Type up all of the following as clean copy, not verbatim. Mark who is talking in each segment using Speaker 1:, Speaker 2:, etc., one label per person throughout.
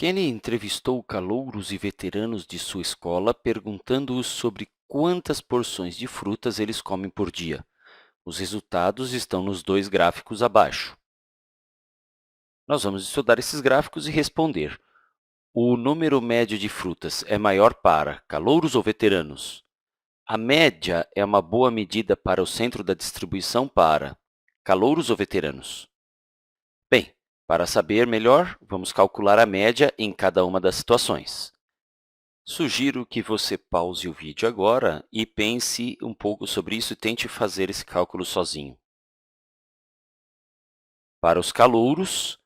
Speaker 1: Kenny entrevistou calouros e veteranos de sua escola, perguntando-os sobre quantas porções de frutas eles comem por dia. Os resultados estão nos dois gráficos abaixo. Nós vamos estudar esses gráficos e responder. O número médio de frutas é maior para calouros ou veteranos? A média é uma boa medida para o centro da distribuição para calouros ou veteranos? Bem, para saber melhor, vamos calcular a média em cada uma das situações. Sugiro que você pause o vídeo agora e pense um pouco sobre isso e tente fazer esse cálculo sozinho. Para os calouros,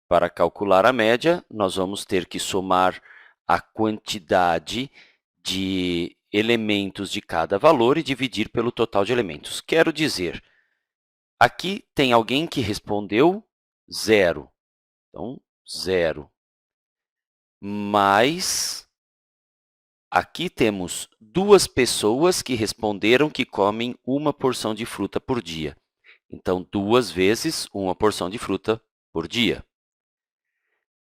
Speaker 1: para calcular a média, nós vamos ter que somar a quantidade de elementos de cada valor e dividir pelo total de elementos. Quero dizer, aqui tem alguém que respondeu 0. Então, 0. Mais, aqui temos duas pessoas que responderam que comem uma porção de fruta por dia. Então, 2 vezes uma porção de fruta por dia.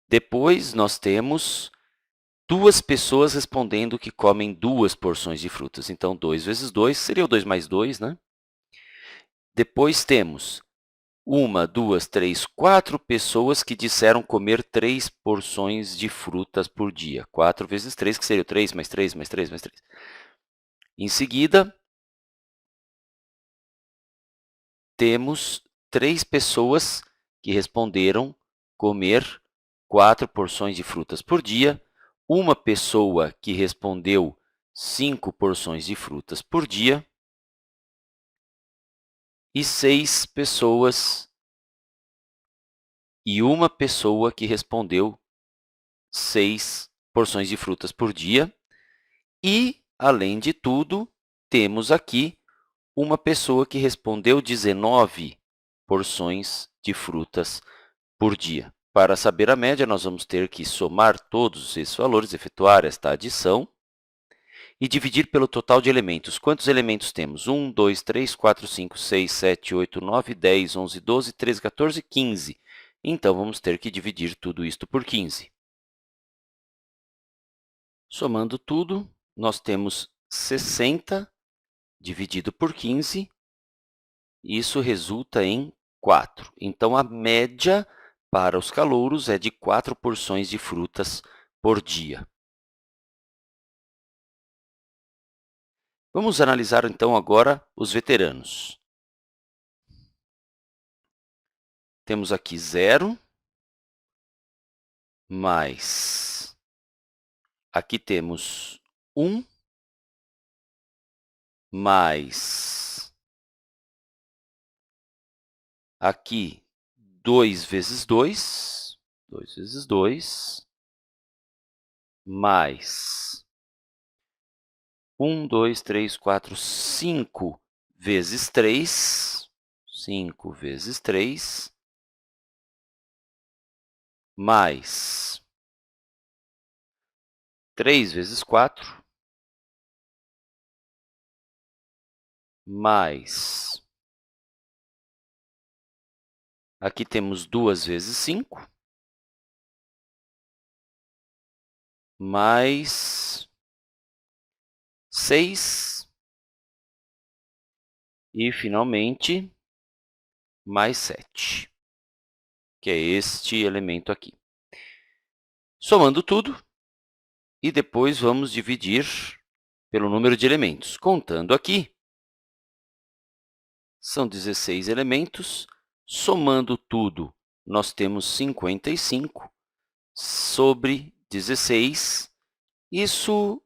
Speaker 1: Depois, nós temos duas pessoas respondendo que comem 2 porções de frutas. Então, 2 vezes 2 seria o 2 mais 2, né? Depois temos 1, 2, 3, 4 pessoas que disseram comer 3 porções de frutas por dia. 4 vezes 3, que seria o 3 mais 3 mais 3 mais 3. Em seguida, temos 3 pessoas que responderam comer 4 porções de frutas por dia, uma pessoa que respondeu 5 porções de frutas por dia e 6 pessoas e uma pessoa que respondeu 6 porções de frutas por dia. E, além de tudo, temos aqui uma pessoa que respondeu 19 porções de frutas por dia. Para saber a média, nós vamos ter que somar todos esses valores, efetuar esta adição e dividir pelo total de elementos. Quantos elementos temos? 1, 2, 3, 4, 5, 6, 7, 8, 9, 10, 11, 12, 13, 14, 15. Então, vamos ter que dividir tudo isto por 15. Somando tudo, nós temos 60 dividido por 15, isso resulta em 4. Então, a média para os calouros é de 4 porções de frutas por dia. Vamos analisar, então, agora os veteranos. Temos aqui 0, mais, aqui temos 1, mais, aqui 2 vezes 2, 2 vezes 2, mais 1, 2, 3, 4, 5 vezes 3, 5 vezes 3, mais 3 vezes 4, mais, aqui temos 2 vezes 5, mais 6 e, finalmente, mais 7, que é este elemento aqui. Somando tudo, e depois vamos dividir pelo número de elementos. Contando aqui, são 16 elementos. Somando tudo, nós temos 55 sobre 16. Isso,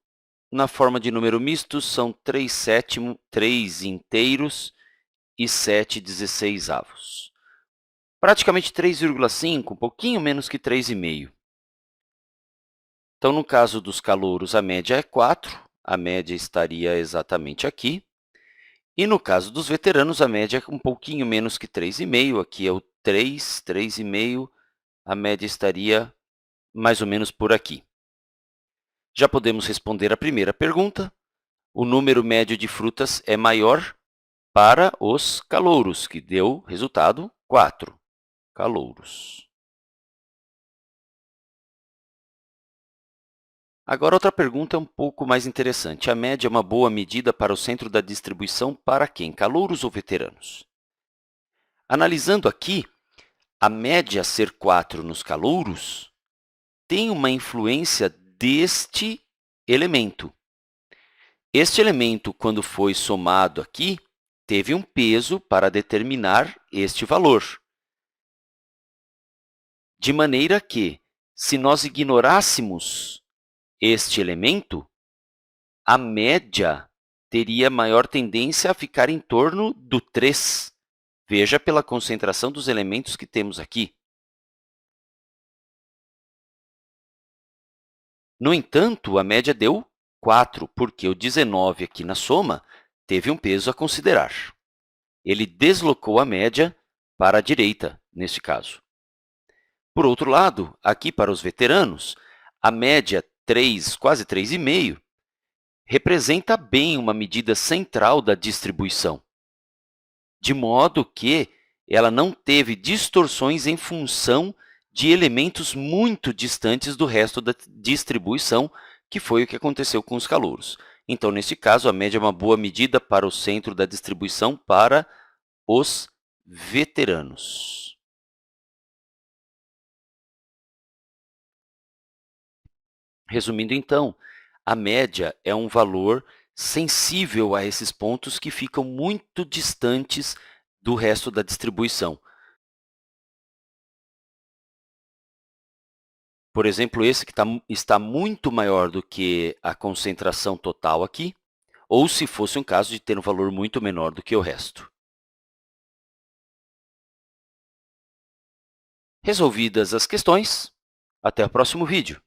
Speaker 1: na forma de número misto, são 3 sétimos, 3 inteiros e 7 16avos. Praticamente 3,5, um pouquinho menos que 3,5. Então, no caso dos calouros, a média é 4, a média estaria exatamente aqui. E no caso dos veteranos, a média é um pouquinho menos que 3,5, aqui é o 3, 3,5, a média estaria mais ou menos por aqui. Já podemos responder a primeira pergunta. O número médio de frutas é maior para os calouros, que deu resultado 4 calouros. Agora, outra pergunta é um pouco mais interessante. A média é uma boa medida para o centro da distribuição para quem? Calouros ou veteranos? Analisando aqui, a média ser 4 nos calouros tem uma influência deste elemento. Este elemento, quando foi somado aqui, teve um peso para determinar este valor. De maneira que, se nós ignorássemos este elemento, a média teria maior tendência a ficar em torno do 3. Veja pela concentração dos elementos que temos aqui. No entanto, a média deu 4, porque o 19 aqui na soma teve um peso a considerar. Ele deslocou a média para a direita, neste caso. Por outro lado, aqui para os veteranos, a média 3, quase 3,5, representa bem uma medida central da distribuição, de modo que ela não teve distorções em função de elementos muito distantes do resto da distribuição, que foi o que aconteceu com os calouros. Então, nesse caso, a média é uma boa medida para o centro da distribuição para os veteranos. Resumindo, então, a média é um valor sensível a esses pontos que ficam muito distantes do resto da distribuição. Por exemplo, esse que está muito maior do que a concentração total aqui, ou se fosse um caso de ter um valor muito menor do que o resto. Resolvidas as questões, até o próximo vídeo.